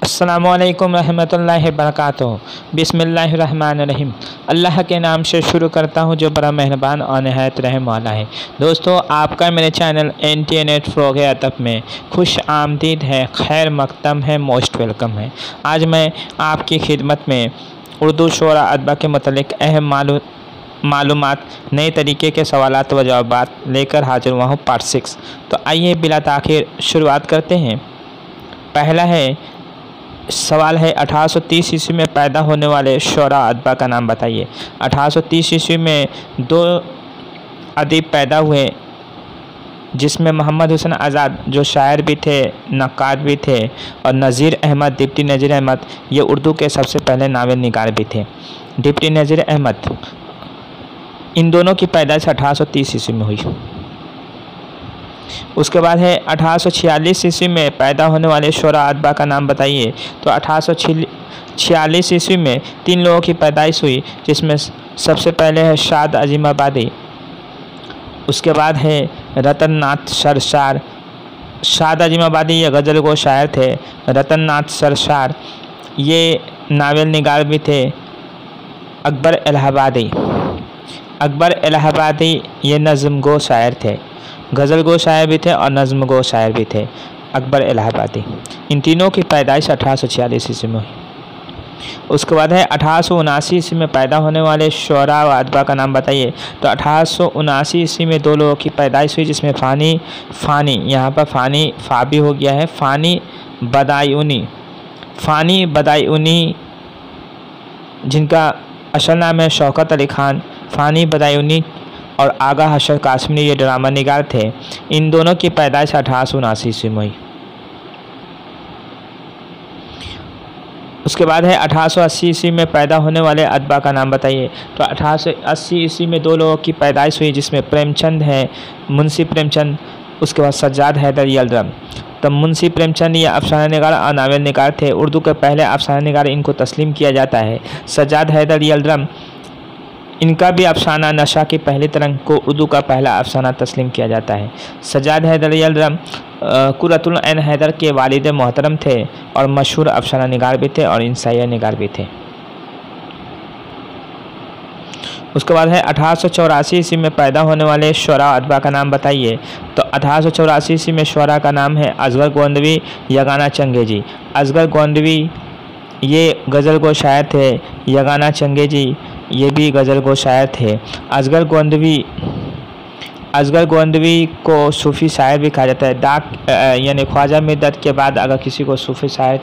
अस्सलामुअलैकुम रहमतुल्लाहि वबरकातुहू। बिस्मिल्लाहिर्रहमानिर्रहीम। अल्लाह के नाम से शुरू करता हूँ जो बड़ा मेहरबान और निहायत रहम वाला है। दोस्तों, आपका मेरे चैनल इंटरनेट फ़रोग़ अदब में खुश आमदीद है, खैर मक़दम है, मोस्ट वेलकम है। आज मैं आपकी खिदमत में उर्दू शोरा अदब के मतलब अहम मालूमात, नए तरीके के सवालात व जवाबात लेकर हाजिर हुआ हूँ, पार्ट 6। तो आइए बिला ताख़ीर शुरुआत करते हैं। पहला सवाल है 1830 ईस्वी में पैदा होने वाले शोरा अदबा का नाम बताइए। 1830 ईस्वी में दो अदीब पैदा हुए जिसमें मोहम्मद हुसैन आज़ाद जो शायर भी थे, नक्काद भी थे, और नज़ीर अहमद, डिप्टी नज़ीर अहमद, ये उर्दू के सबसे पहले नावल निगार भी थे। डिप्टी नज़ीर अहमद, इन दोनों की पैदाइश 1830 ईस्वी में हुई। उसके बाद है 1846 ईस्वी में पैदा होने वाले शोरा अदबा का नाम बताइए। तो 1846 ईस्वी में 3 लोगों की पैदाइश हुई जिसमें सबसे पहले है शाद अजीमाबादी, उसके बाद है रतन नाथ सरशार। शाद अजीमाबादी ये गज़ल गो शायर थे। रतन नाथ सरशार ये नावल निगार भी थे। अकबर इलाहाबादी ये नज़्म गो शायर थे, गज़ल गो शायर भी थे और नज़्म गो शायर भी थे। अकबर इलाहाबादी, इन तीनों की पैदाइश 1846 ईस्वी में हुई। उसके बाद है 1879 ईस्वी में पैदा होने वाले शोरा व अदबा का नाम बताइए। तो 1879 ईस्वी में 2 लोगों की पैदाइश हुई जिसमें फ़ानी यहाँ पर फ़ानी फ़ा भी हो गया है, फ़ानी बदायूनी जिनका असल नाम है शौकत अली खान। फ़ानी बदायूनी और आगा हशर कासमी ये ड्रामा निगार थे। इन दोनों की पैदाइश 1879 ईस्वी में हुई। उसके बाद है 1880 ईस्वी में पैदा होने वाले अदबा का नाम बताइए। तो 1880 ईस्वी में 2 लोगों की पैदाइश हुई जिसमें प्रेमचंद है, मुंशी प्रेमचंद, उसके बाद सज्जाद हैदर यलदरम। तो मुंशी प्रेमचंद ये अफसाना निगार और नावल निगार थे। उर्दू के पहले अफसाना निगार इनको तस्लीम किया जाता है। सज्जाद हैदर यलदरम, इनका भी अफसाना नशा की पहली तरंग को उर्दू का पहला अफसाना तस्लीम किया जाता है। सज्जाद हैदर यलदरम कुर्रतुल ऐन हैदर के वालिद मोहतरम थे और मशहूर अफसाना निगार भी थे और इंसाइया निगार भी थे। उसके बाद है 1884 ईस्वी में पैदा होने वाले शोरा अदबा का नाम बताइए। तो 1884 ईस्वी में शोरा का नाम है असगर गोंदवी, यगाना चंगेजी। असगर गोंदवी ये गज़ल गो शायर थे। यगाना चंगेजी ये भी गज़ल गो शायर थे। असगर गोंदवी को सूफ़ी शायर भी कहा जाता है। यानी ख्वाजा मिर्दत के बाद अगर किसी को सूफ़ी शायर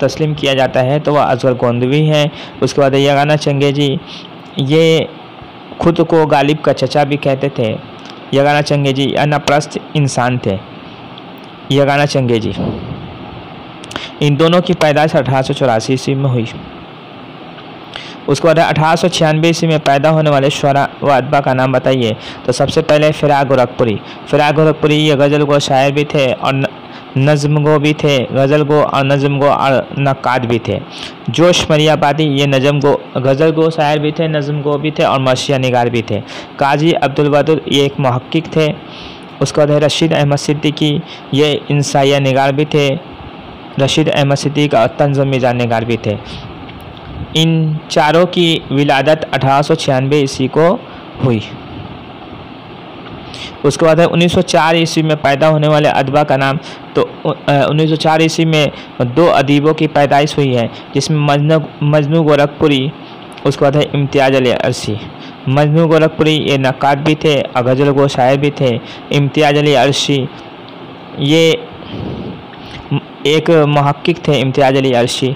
तस्लीम किया जाता है तो वह असगर गोंदवी हैं। उसके बाद यगाना चंगेजी ये खुद को गालिब का चचा भी कहते थे। यगाना चंगेजी अनप्रस्थ इंसान थे। यगाना चंगेजी, इन दोनों की पैदाइश 1884 ईस्वी में हुई। उसके बाद 1896 ईस्वी में पैदा होने वाले शोरा व अदबा का नाम बताइए। तो सबसे पहले फ़िराक गोरखपुरी ये गज़ल गो शायर भी थे और नज़्म गो भी थे। गज़ल गो और नज़्म गो और नक्काद भी थे। जोश मरियाबादी ये गज़ल गो शायर भी थे, नज़्म गो भी थे और मर्सिया निगार भी थे। काजी अब्दुल बदुर ये एक मुहक्किक थे। उसके बाद रशीद अहमद सिद्दीकी ये इंसाइया निगार भी थे। रशीद अहमद सिद्दीकी और तंज़ मीज़ान निगार भी थे। इन चारों की विलादत 1896 ईस्वी को हुई। उसके बाद है 1904 ईस्वी में पैदा होने वाले अदबा का नाम। तो 1904 ईस्वी में 2 अदीबों की पैदाइश हुई है जिसमें मजनू गोरखपुरी, उसके बाद है इम्तियाज़ अली अरशी। मजनू गोरखपुरी ये नक्काद भी थे और गज़ल गो शायर भी थे। इम्तियाज़ अली अरशी ये एक मुहक्किक थे। इम्तियाज़ अली अरशी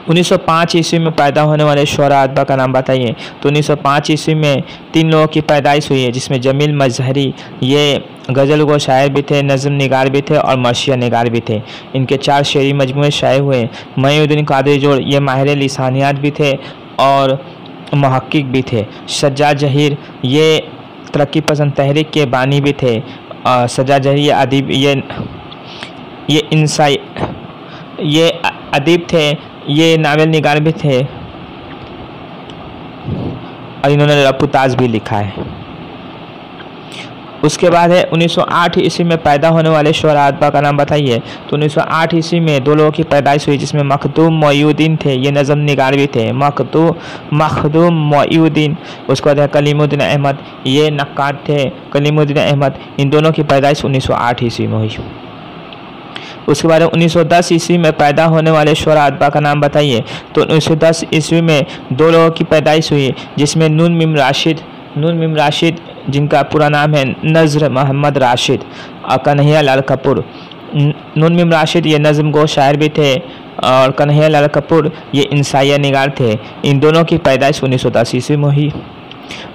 1905 ईस्वी में पैदा होने वाले शोरा अदबा का नाम बताइए। तो 1905 ईस्वी में 3 लोगों की पैदाइश हुई है जिसमें जमील मजहरी ये गज़ल गो शायर भी थे, नज़्म निगार भी थे और मर्सिया निगार भी थे। इनके 4 शेरी मजमूए शाये हुए। मईनुद्दीन कादरी जोड़ ये माहिर लिसानियात भी थे और मुहक्किक भी थे। सज्जाद जहीर ये तरक्की पसंद तहरीक के बानी भी थे। सज्जाद जहीर ये अदीब ये अदीब थे, ये नावल निगार भी थे और इन्होंने रपुताज भी लिखा है। उसके बाद है 1908 ईस्वी में पैदा होने वाले शोहरा का नाम बताइए। तो 1908 ईस्वी में दो लोगों की पैदाइश हुई जिसमें मखदूम मोइनुद्दीन थे, ये नज़म निगार भी थे, मखदूम मोइनुद्दीन। उसके बाद है कलीमुद्दीन अहमद, ये नक्काद थे, कलीमुद्दीन अहमद। इन दोनों की पैदाइश 1908 ईस्वी में हुई। उसके बाद 1910 ईस्वी में पैदा होने वाले शोहरा का नाम बताइए। तो 1910 ईस्वी में दो लोगों की पैदाइश हुई जिसमें नून मीम राशिद जिनका पूरा नाम है नज़र मोहम्मद राशिद और कन्हैया लाल कपूर। नून मीम राशिद ये नज़म गो शायर भी थे और कन्हैया लाल कपूर ये इंसाइया निगार थे। इन दोनों की पैदाइश 1910 ईस्वी में हुई।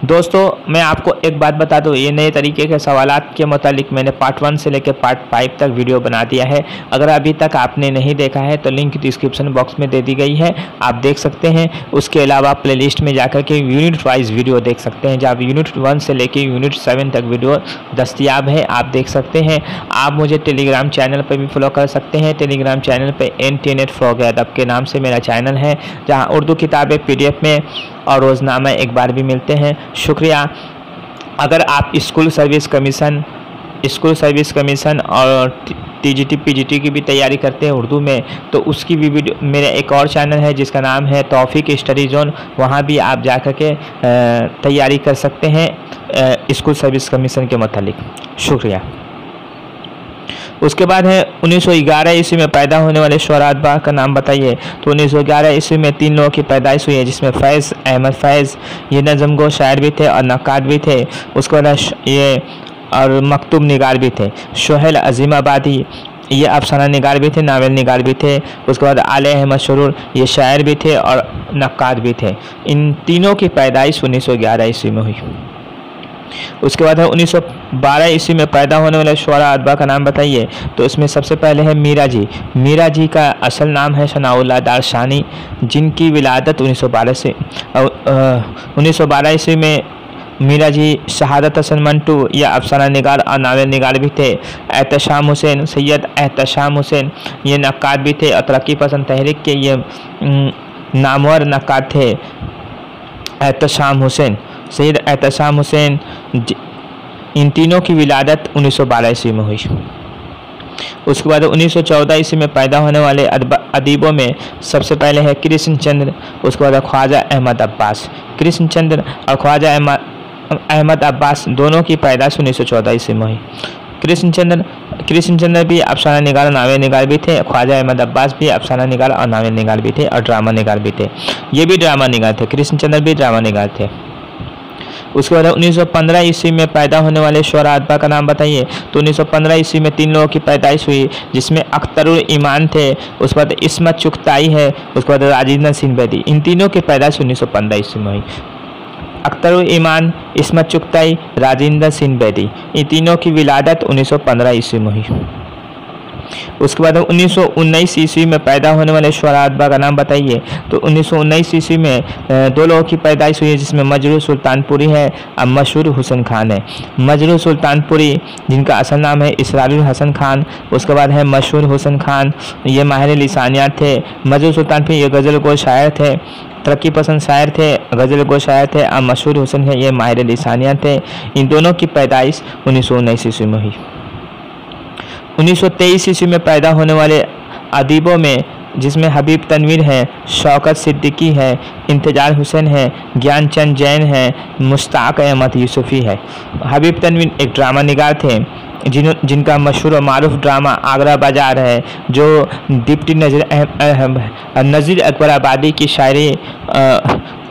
दोस्तों मैं आपको एक बात बता दूं, ये नए तरीके के सवालात के मुतालिक मैंने पार्ट 1 से लेकर पार्ट 5 तक वीडियो बना दिया है। अगर अभी तक आपने नहीं देखा है तो लिंक डिस्क्रिप्शन बॉक्स में दे दी गई है, आप देख सकते हैं। उसके अलावा प्लेलिस्ट में जाकर के यूनिट वाइज वीडियो देख सकते हैं, जहाँ यूनिट 1 से लेकर यूनिट 7 तक वीडियो दस्तियाब है, आप देख सकते हैं। आप मुझे टेलीग्राम चैनल पर भी फॉलो कर सकते हैं। टेलीग्राम चैनल पर NTNet फ्रॉग अदब के नाम से मेरा चैनल है, जहाँ उर्दू किताबें PDF में और रोज़नामा एक बार भी मिलते हैं। शुक्रिया। अगर आप स्कूल सर्विस कमीशन और TGT PGT की भी तैयारी करते हैं उर्दू में, तो उसकी भी वीडियो मेरा एक और चैनल है जिसका नाम है तौफीक स्टडी जोन, वहाँ भी आप जाकर के तैयारी कर सकते हैं स्कूल सर्विस कमीशन के मुतालिक। शुक्रिया। उसके बाद है 1911 ईस्वी में पैदा होने वाले शोहरा का नाम बताइए। तो 1911 ईस्वी में 3 लोगों की पैदाइश हुई है जिसमें फैज़ अहमद फैज़, ये नज़म गो शायर भी थे और नक्काद भी थे। उसके बाद ये और मकतूब निगार भी थे। सोहेल अजीमाबादी, ये अफसाना निगार भी थे, नावल निगार भी थे। उसके बाद आले अहमद सरूर, ये शायर भी थे और नक्काद भी थे। इन तीनों की पैदाइश 1911 ईस्वी में हुई। उसके बाद है 1912 ईस्वी में पैदा होने वाले शोहरा का नाम बताइए। तो इसमें सबसे पहले है मीरा जी का असल नाम है सनाउल्लाह दारशानी, जिनकी विलादत 1912 ईस्वी में। मीरा जी शहादत हसन मंटू या अफसाना निगार और नावल निगार भी थे। एहतशाम हुसैन, सैयद एहतशाम हुसैन, ये नक्काद भी थे और तरक्की पसंद तहरीक के ये नामवर नक्काद थे। एहतशाम हुसैन, सैयद एहतशाम हुसैन, इन तीनों की विलादत 1912 ईस्वी में हुई। उसके बाद 1914 ईस्वी में पैदा होने वाले अदीबों में सबसे पहले है कृष्णचंद्र, उसके बाद ख्वाजा अहमद अब्बास। कृष्णचंद्र और ख्वाजा अहमद अब्बास दोनों की पैदाइश 1914 ईस्वी में हुई। कृष्णचंद्र भी अफसाना निगार और नावल निगार भी थे। ख्वाजा अहमद अब्बास भी अफसाना निगार और नावल निगार भी थे और ड्रामा निगार भी थे। ये भी ड्रामा निगार थे, कृष्णचंद्र भी ड्रामा निगार थे। उसके बाद 1915 ईस्वी में पैदा होने वाले शोहरा का नाम बताइए। तो 1915 ईस्वी में 3 लोगों की पैदाइश हुई जिसमें अख्तरुल ईमान थे, उसके बाद इस्मत चुगताई है, उसके बाद राजिंदर सिंह। इन तीनों की पैदाइश 1915 ईस्वी में हुई। अख्तरुल ईमान, इस्मत चुगताई, राजिंदर सिंह, इन तीनों की विलादत 1915 ईस्वी में हुई। उसके बाद 1919 ईस्वी में पैदा होने वाले शोहरा का नाम बताइए। तो 1919 ईस्वी में 2 लोगों की पैदाइश हुई है जिसमें मजरूह सुल्तानपुरी है और मशहूर हुसैन खान है। मजरूह सुल्तानपुरी जिनका असल नाम है इसरारुल हसन खान, उसके बाद है मशहूर हुसैन खान, ये माहिर लिसानियात थे। मजरूह सुल्तानपुरी ये गज़ल गो शायर थे, तरक्की पसंद शायर थे, गज़ल गो शायर थे और मशहूर हुसैन है ये माहिर लिसानियात थे। इन दोनों की पैदाइश 1919 ईस्वी में हुई। 1923 ईस्वी में पैदा होने वाले अदीबों में जिसमें हबीब तनवीर है, शौकत सिद्दीकी है, इंतजार हुसैन है, ज्ञानचंद जैन है, मुश्ताक अहमद यूसुफी है। हबीब तनवीर एक ड्रामा निगार थे जिनका मशहूर और मारूफ ड्रामा आगरा बाजार है, जो डिप्टी नज़ीर अकबर आबादी की शायरी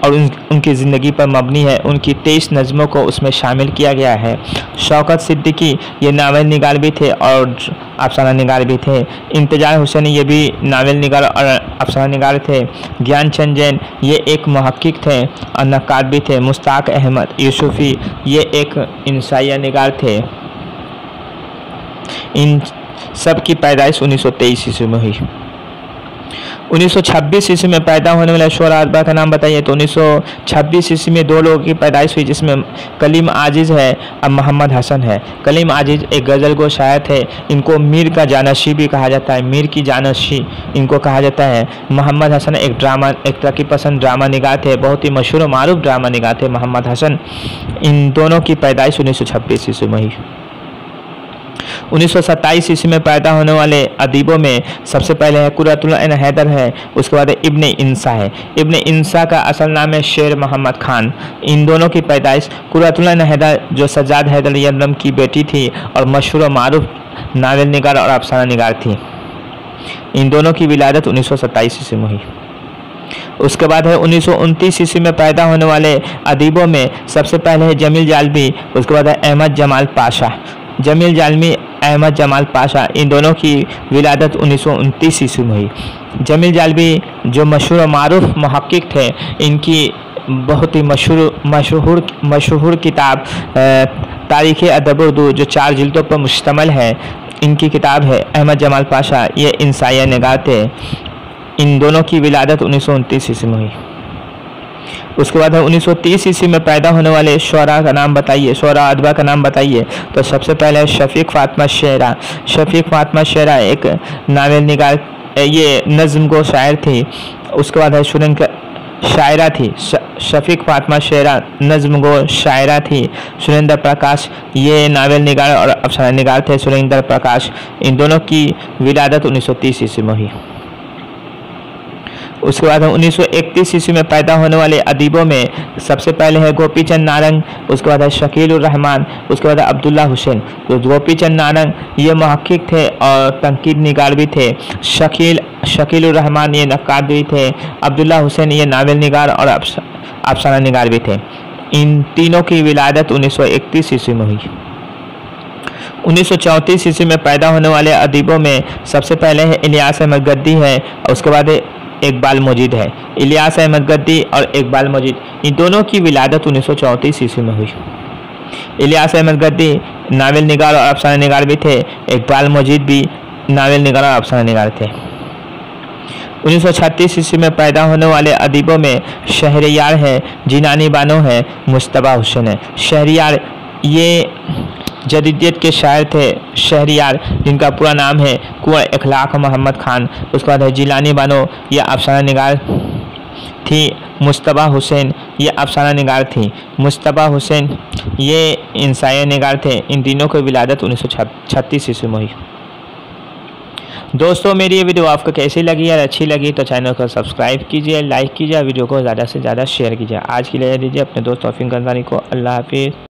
और उनकी ज़िंदगी पर मबनी है। उनकी 23 नज़मों को उसमें शामिल किया गया है। शौकत सिद्दीकी ये नावल निगार भी थे और अफसाना निगार भी थे। इंतजार हुसैन ये भी नावल निगार और अफसाना निगार थे। ज्ञानचंद जैन ये एक मुहक्किक थे और नक्काद भी थे। मुश्ताक अहमद यूसुफी ये एक इंसाइया निगार थे। इन सब की पैदाइश 1923 ईस्वी में हुई। 1926 ईस्वी में पैदा होने वाले शोरा अदबा का नाम बताइए। तो 1926 ईस्वी में दो लोगों की पैदाइश हुई, जिसमें कलीम आजिज़ है और मोहम्मद हसन है। कलीम आजिज़ एक गज़ल गो शायर थे, इनको मीर का जानशी भी कहा जाता है, मीर की जानशी इनको कहा जाता है। मोहम्मद हसन एक तरक्की पसंद ड्रामा निगार थे, बहुत ही मशहूर और मारूफ ड्रामा निगार थे मोहम्मद हसन। इन दोनों की पैदाइश 1926 ईस्वी में हुई। 1927 ईस्वी में पैदा होने वाले अदीबों में सबसे पहले है कुर्रतुल ऐन हैदर है, उसके बाद इब्ने इंसा है। इब्ने इंसा का असल नाम है शेर मोहम्मद खान। इन दोनों की पैदाइश कुर्रतुल ऐन हैदर जो सज्जाद हैदर यलम की बेटी थी और मशहूर और मारूफ नावल निगार और अफसाना निगार थी। इन दोनों की विलादत 1927 ईस्वी में हुई। उसके बाद है 1929 ईस्वी में पैदा होने वाले अदीबों में सबसे पहले है जमील जालमी, उसके बाद है अहमद जमाल पाशा। जमील जालमी, अहमद जमाल पाशा, इन दोनों की विलादत 1929 ईस्वी में हुई। जमील जालमी जो मशहूर और मारूफ मुहक्किक थे, इनकी बहुत ही मशहूर किताब तारीख़ अदब उर्दू जो 4 जिल्दों पर मुश्तमिल है, इनकी किताब है अहमद जमाल पाशा, ये इंसाइया निगार थे। इन दोनों की विलादत 1929 ईस्वी में हुई। उसके बाद 1930 ईस्वी में पैदा होने वाले शोरा का नाम बताइए, शोरा अदबा का नाम बताइए। तो सबसे पहले शफीक फ़ातिमा शेरा। शफीक फ़ातिमा शेरा एक नावल निगार, ये नज़्म गो शायर थी। उसके बाद है सुरेंद्र शायरा थी। शफीक फ़ातिमा शेरा नज़्म गो शायरा थी। सुरेंद्र प्रकाश ये नावल निगार और अफसाना निगार थे, सुरेंद्र प्रकाश। इन दोनों की विलादत 1930 ईस्वी में हुई। उसके बाद 1931 ईस्वी में पैदा होने वाले अदीबों में सबसे पहले है गोपीचंद नारंग, उसके बाद है शकील उर रहमान, उसके बाद है अब्दुल्ला हुसैन। तो गोपीचंद नारंग ये मुहक्किक थे और तनकीद निगार भी थे। शकील उर रहमान ये नक्काद भी थे। अब्दुल्ला हुसैन ये नावल निगार और अफसाना निगार भी थे। इन तीनों की विलादत 1931 ईस्वी में हुई। 1934 ईस्वी में पैदा होने वाले अदीबों में सबसे पहले है इलियास अहमद गद्दी है, और उसके बाद इकबाल मजीद है। इलियास अहमद गद्दी और इकबाल मजीद, इन दोनों की विलादत 1934 ईस्वी में हुई। इलियास अहमद गद्दी नावल निगार और अफसाना निगार भी थे। इकबाल मजीद भी नावल निगार और अफसाना निगार थे। 1936 ईस्वी में पैदा होने वाले अदीबों में शहरियार है, जिनानी बानो है, मुस्तबा हुसैन है। शहरियार ये जदीदियत के शायर थे। शहरियार जिनका पूरा नाम है कुआं इखलाक मोहम्मद खान। उसके बाद है जिलानी बानो, यह अफसाना निगार थी। मुस्तबा हुसैन ये अफसाना निगार थी। मुस्तबा हुसैन ये इंसाइया निगार थे। इन तीनों की विलादत 1936 ईस्वी में हुई। दोस्तों मेरी ये वीडियो आपको कैसी लगी? अगर अच्छी लगी तो चैनल को सब्सक्राइब कीजिए, लाइक कीजिए, वीडियो को ज़्यादा से ज़्यादा शेयर कीजिए। आज के लिए दीजिए अपने दोस्त तौफीक गंजानी को। अल्लाह हाफिज़।